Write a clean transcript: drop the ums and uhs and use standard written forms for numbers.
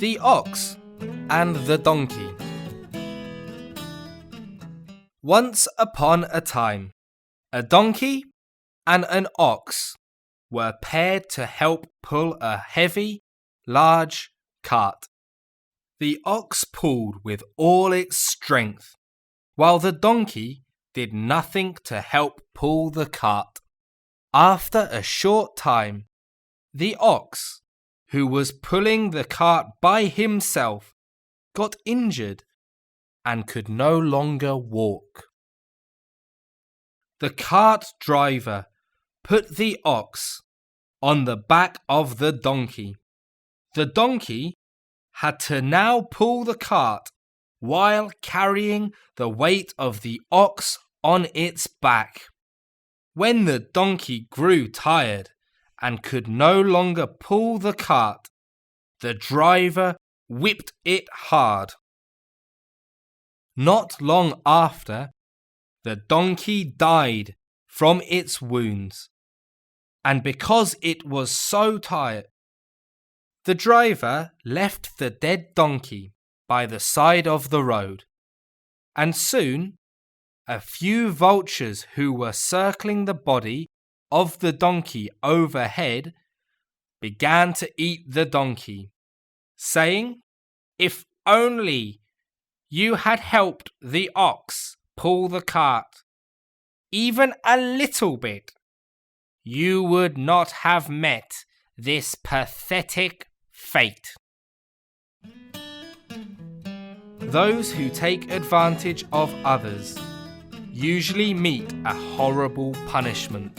The Ox and the Donkey. Once upon a time, a donkey and an ox were paired to help pull a heavy, large cart. The ox pulled with all its strength, while the donkey did nothing to help pull the cart. After a short time, the ox, who was pulling the cart by himself, got injured and could no longer walk. The cart driver put the ox on the back of the donkey. The donkey had to now pull the cart while carrying the weight of the ox on its back. When the donkey grew tired and could no longer pull the cart, the driver whipped it hard. Not long after, the donkey died from its wounds, and because it was so tired, the driver left the dead donkey by the side of the road, and soon a few vultures who were circling the body of the donkey overhead began to eat the donkey, saying, "If only you had helped the ox pull the cart, even a little bit, you would not have met this pathetic fate." Those who take advantage of others usually meet a horrible punishment.